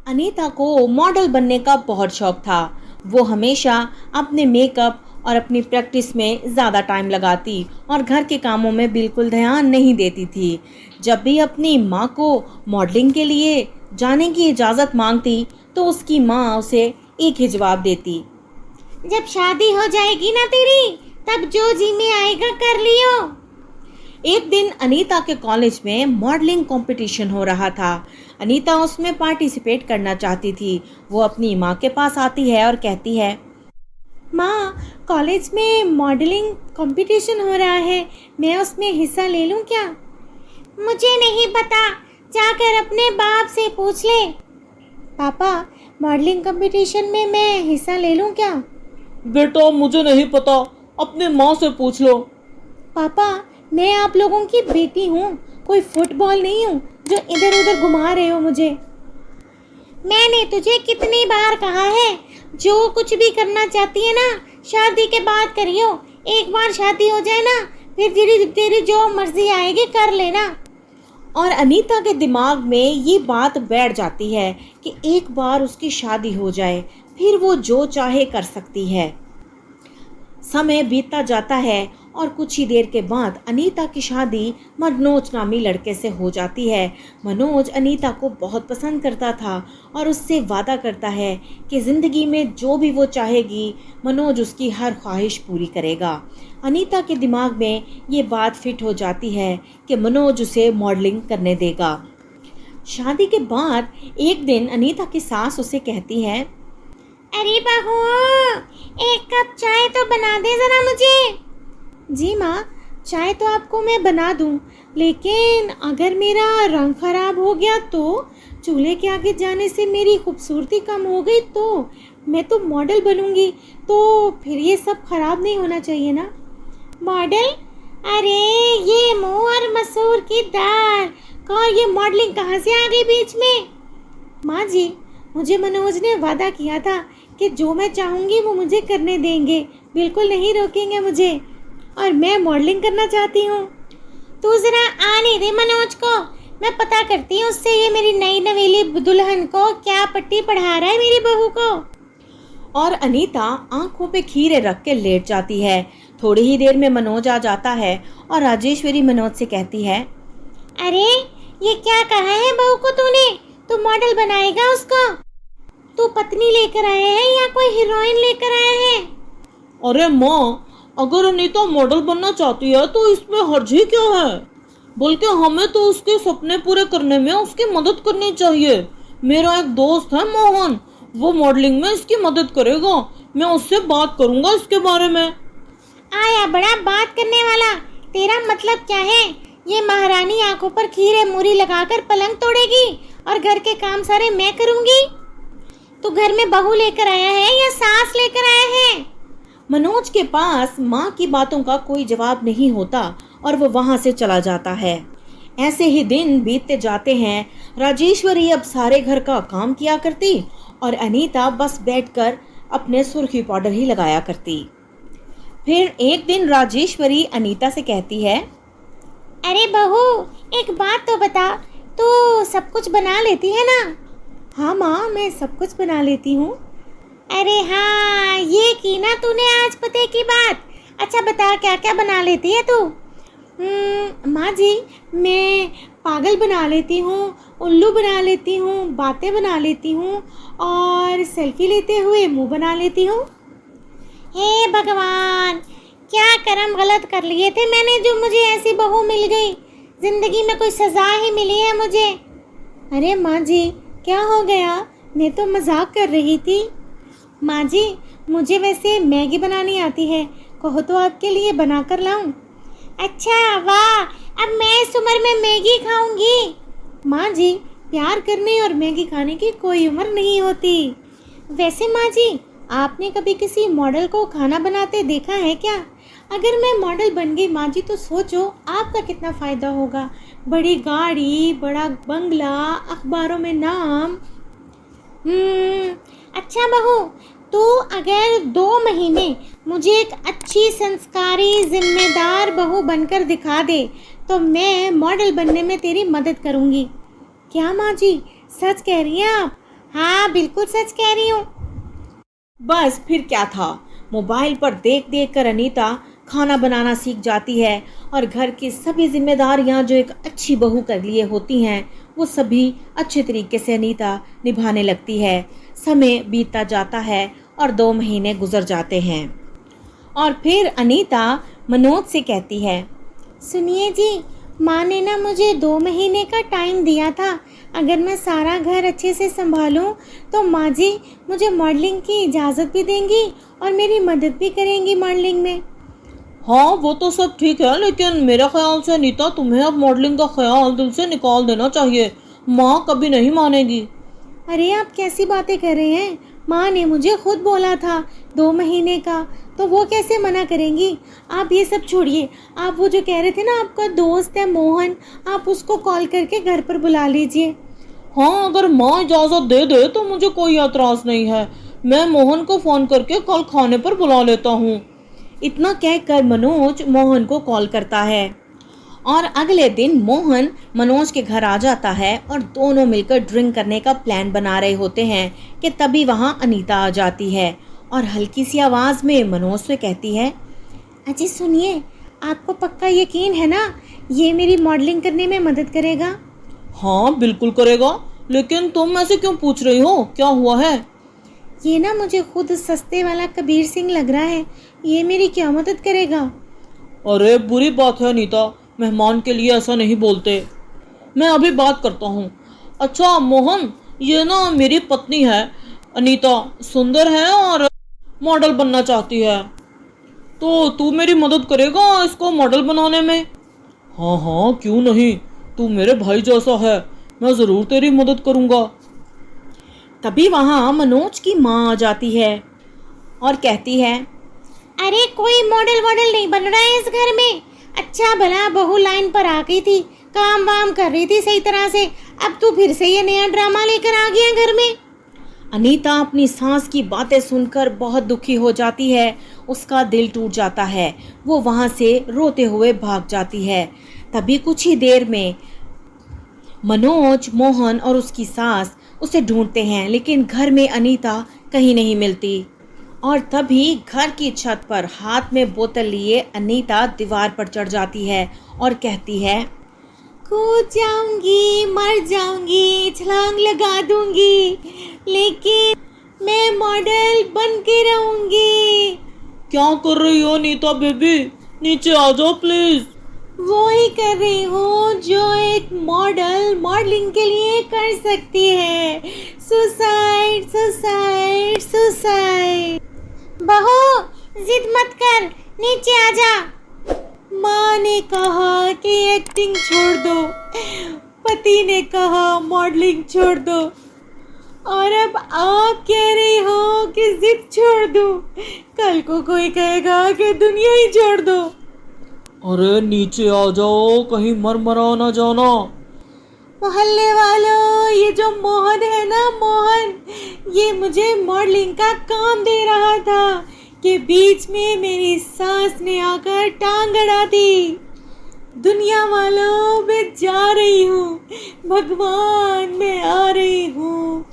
अनीता को मॉडल बनने का बहुत शौक था। वो हमेशा अपने मेकअप और अपनी प्रैक्टिस में ज़्यादा टाइम लगाती और घर के कामों में बिल्कुल ध्यान नहीं देती थी। जब भी अपनी माँ को मॉडलिंग के लिए जाने की इजाज़त मांगती तो उसकी माँ उसे एक ही जवाब देती, जब शादी हो जाएगी ना तेरी, तब जो जी में आएगा कर लियो। एक दिन अनीता के कॉलेज में मॉडलिंग कंपटीशन हो रहा था। अनीता उसमें पार्टिसिपेट करना चाहती थी। वो अपनी माँ के पास आती है और कहती है, माँ, कॉलेज में मॉडलिंग कंपटीशन हो रहा है, मैं उसमें हिस्सा ले लूँ क्या? मुझे नहीं पता, जाकर अपने बाप से पूछ ले। पापा, मॉडलिंग कंपटीशन में मैं हिस्सा ले लूँ क्या? बेटा मुझे नहीं पता, अपनी माँ से पूछ लो। पापा, मैं आप लोगों की बेटी हूँ, कोई फुटबॉल नहीं हूँ जो इधर उधर घुमा रहे हो मुझे। मैंने तुझे कितनी बार कहा है, जो कुछ भी करना चाहती है ना, शादी के बाद करियो। एक बार शादी हो जाए ना, फिर तेरी जो मर्जी आएगी कर लेना। और अनीता के दिमाग में ये बात बैठ जाती है कि एक बार उसकी शादी हो जाए, फिर वो जो चाहे कर सकती है। समय बीतता जाता है और कुछ ही देर के बाद अनीता की शादी मनोज नामी लड़के से हो जाती है। मनोज अनीता को बहुत पसंद करता था और उससे वादा करता है कि ज़िंदगी में जो भी वो चाहेगी मनोज उसकी हर ख्वाहिश पूरी करेगा। अनीता के दिमाग में ये बात फिट हो जाती है कि मनोज उसे मॉडलिंग करने देगा। शादी के बाद एक दिन अनीता की सास उसे कहती है, अरे बहू, एक कप चाय तो बना दे ज़रा मुझे। जी माँ, चाय तो आपको मैं बना दूँ, लेकिन अगर मेरा रंग ख़राब हो गया तो, चूल्हे के आगे जाने से मेरी खूबसूरती कम हो गई तो, मैं तो मॉडल बनूँगी, तो फिर ये सब ख़राब नहीं होना चाहिए ना। मॉडल? अरे ये मुँह और मसूर की दाल, और ये मॉडलिंग कहाँ से आ गई बीच में? माँ जी, मुझे मनोज ने वादा किया था कि जो मैं चाहूँगी वो मुझे करने देंगे, बिल्कुल नहीं रोकेंगे मुझे, और मैं मॉडलिंग करना चाहती हूँ। तू ज़रा आने दे मनोज को, मैं पता करती हूँ उससे ये मेरी नई नवेली दुल्हन को क्या पट्टी पढ़ा रहा है मेरी बहू को। और अनीता आंखों पे खीरे रख के लेट जाती है। थोड़ी ही देर में मनोज आ जाता है और राजेश्वरी मनोज से कहती है, अरे ये क्या कहा है बहू को तूने? तू मॉडल बनाएगा उसको? तू पत्नी लेकर आया है या कोई हीरोइन लेकर आया है? अरे माँ, अगर अनीता मॉडल बनना चाहती है तो इसमें हर्ज ही क्या है, बल्कि हमें तो उसके सपने पूरे करने में उसकी मदद करनी चाहिए। मेरा एक दोस्त है मोहन, वो मॉडलिंग में इसकी मदद करेगा, मैं उससे बात करूंगा इसके बारे में। आया बड़ा बात करने वाला, तेरा मतलब क्या है? ये महारानी आंखों पर खीरे मूरी लगाकर पलंग तोड़ेगी और घर के काम सारे मैं करूंगी? तू घर में बहू लेकर आया है या सास लेकर आया है? मनोज के पास माँ की बातों का कोई जवाब नहीं होता और वो वहाँ से चला जाता है। ऐसे ही दिन बीतते जाते हैं। राजेश्वरी अब सारे घर का काम किया करती और अनीता बस बैठकर अपने सुर्खी पाउडर ही लगाया करती। फिर एक दिन राजेश्वरी अनीता से कहती है, अरे बहू, एक बात तो बता, तू सब कुछ बना लेती है ना? हाँ माँ, मैं सब कुछ बना लेती हूँ। अरे हाँ, ये की ना तूने आज पते की बात। अच्छा बता, क्या क्या बना लेती है तू? माँ जी, मैं पागल बना लेती हूँ, उल्लू बना लेती हूँ, बातें बना लेती हूँ और सेल्फी लेते हुए मुंह बना लेती हूँ। हे भगवान, क्या कर्म गलत कर लिए थे मैंने जो मुझे ऐसी बहू मिल गई। जिंदगी में कोई सज़ा ही मिली है मुझे। अरे माँ जी, क्या हो गया? मैं तो मजाक कर रही थी। माँ जी, मुझे वैसे मैगी बनानी आती है, कहो तो आपके लिए बना कर लाऊं? अच्छा वाह, अब मैं इस उम्र में मैगी खाऊंगी। माँ जी, प्यार करने और मैगी खाने की कोई उम्र नहीं होती। वैसे माँ जी, आपने कभी किसी मॉडल को खाना बनाते देखा है क्या? अगर मैं मॉडल बन गई माँ जी, तो सोचो आपका कितना फ़ायदा होगा। बड़ी गाड़ी, बड़ा बंगला, अखबारों में नाम। अच्छा बहू, तो अगर 2 महीने मुझे एक अच्छी संस्कारी जिम्मेदार बहू बनकर दिखा दे तो मैं मॉडल बनने में तेरी मदद करूँगी। क्या माँ जी, सच कह रही हैं आप? हाँ बिल्कुल सच कह रही हूँ। बस फिर क्या था, मोबाइल पर देख देख कर अनीता खाना बनाना सीख जाती है और घर की सभी जिम्मेदारियां जो एक अच्छी बहू कर लिए होती हैं वो सभी अच्छे तरीके से अनीता निभाने लगती है। समय बीतता जाता है और 2 महीने गुजर जाते हैं और फिर अनीता मनोज से कहती है, सुनिए जी, माँ ने ना मुझे 2 महीने का टाइम दिया था। अगर मैं सारा घर अच्छे से संभालूं तो माँ जी मुझे मॉडलिंग की इजाज़त भी देंगी और मेरी मदद भी करेंगी मॉडलिंग में। हाँ वो तो सब ठीक है, लेकिन मेरे ख्याल से अनीता तुम्हें अब मॉडलिंग का ख्याल दिल से निकाल देना चाहिए। माँ कभी नहीं मानेगी। अरे आप कैसी बातें कर रहे हैं? माँ ने मुझे खुद बोला था 2 महीने का, तो वो कैसे मना करेंगी? आप ये सब छोड़िए। आप वो जो कह रहे थे ना आपका दोस्त है मोहन, आप उसको कॉल करके घर पर बुला लीजिए। हाँ अगर माँ इजाज़त दे दे तो मुझे कोई एतराज़ नहीं है। मैं मोहन को फ़ोन करके कल खाने पर बुला लेता हूँ। इतना कहकर मनोज मोहन को कॉल करता है और अगले दिन मोहन मनोज के घर आ जाता है और दोनों मिलकर ड्रिंक करने का प्लान बना रहे होते हैं कि तभी वहाँ अनीता आ जाती है और हल्की सी आवाज़ में मनोज से कहती है, अजी सुनिए, आपको पक्का यकीन है ना ये मेरी मॉडलिंग करने में मदद करेगा? हाँ बिल्कुल करेगा, लेकिन तुम ऐसे क्यों पूछ रही हो, क्या हुआ है? ये ना मुझे खुद सस्ते वाला कबीर सिंह लग रहा है, ये मेरी क्या मदद करेगा? अरे बुरी बात है अनीता, मेहमान के लिए ऐसा नहीं बोलते। मैं अभी बात करता हूँ। अच्छा मोहन, ये ना मेरी पत्नी है अनीता, सुंदर है और मॉडल बनना चाहती है, तो तू मेरी मदद करेगा इसको मॉडल बनाने में? हाँ हाँ क्यों नहीं, तू मेरे भाई जैसा है, मैं ज़रूर तेरी मदद करूँगा। तभी वहाँ मनोज की माँ आ जाती है और कहती है, अरे कोई मॉडल वॉडल नहीं बन रहा है इस घर में। अच्छा भला बहू लाइन पर आ गई थी, काम वाम कर रही थी सही तरह से, अब तू फिर से ये नया ड्रामा लेकर आ गया घर में। अनीता अपनी सास की बातें सुनकर बहुत दुखी हो जाती है, उसका दिल टूट जाता है, वो वहाँ से रोते हुए भाग जाती है। तभी कुछ ही देर में मनोज, मोहन और उसकी सास उसे ढूंढते हैं, लेकिन घर में अनीता कहीं नहीं मिलती और तभी घर की छत पर हाथ में बोतल लिए अनीता दीवार पर चढ़ जाती है और कहती है, कूद जाऊंगी, मर जाऊंगी, छलांग लगा दूंगी, लेकिन मैं मॉडल बन के रहूंगी। क्या कर रही हो अनीता बेबी, नीचे आ जाओ प्लीज। वो ही कर रही हूँ जो एक मॉडल मॉडलिंग के लिए कर सकती है, सुसाइड सुसाइड सुसाइड। बहू जिद मत कर, नीचे आ जा। माँ ने कहा कि एक्टिंग छोड़ दो, पति ने कहा मॉडलिंग छोड़ दो, और अब आप कह रही हो कि जिद छोड़ दो। कल को कोई कहेगा कि दुनिया ही छोड़ दो। अरे नीचे आ जाओ, कहीं मर मरा ना जाना। मोहल्ले वालों, ये जो मोहन है ना मोहन, ये मुझे मॉडलिंग का काम दे रहा था कि बीच में मेरी सास ने आकर टांग अड़ा दी। दुनिया वालों, मैं जा रही हूँ, भगवान मैं आ रही हूँ।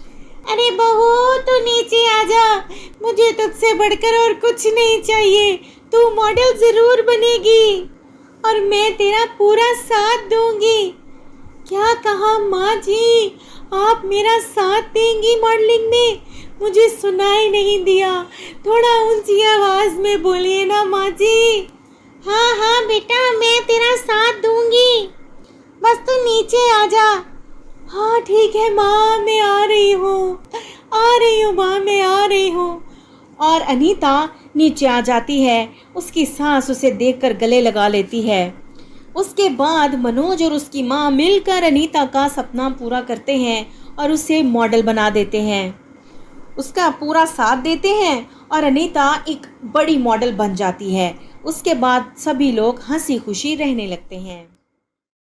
अरे बहू तू नीचे आ जा, मुझे तुझसे बढ़कर और कुछ नहीं चाहिए। तू मॉडल जरूर बनेगी और मैं तेरा पूरा साथ दूंगी। क्या कहा माँ जी, आप मेरा साथ देंगी मॉडलिंग में? मुझे सुनाई नहीं दिया, थोड़ा ऊंची आवाज में बोलिए ना माँ जी। हाँ हाँ बेटा, मैं तेरा साथ दूंगी, बस तू नीचे आ जा। हाँ ठीक है माँ, मैं आ रही हूँ, आ रही हूँ माँ, मैं आ रही हूँ। और अनीता नीचे आ जाती है। उसकी सास उसे देखकर गले लगा लेती है। उसके बाद मनोज और उसकी माँ मिलकर अनीता का सपना पूरा करते हैं और उसे मॉडल बना देते हैं, उसका पूरा साथ देते हैं और अनीता एक बड़ी मॉडल बन जाती है। उसके बाद सभी लोग हंसी खुशी रहने लगते हैं।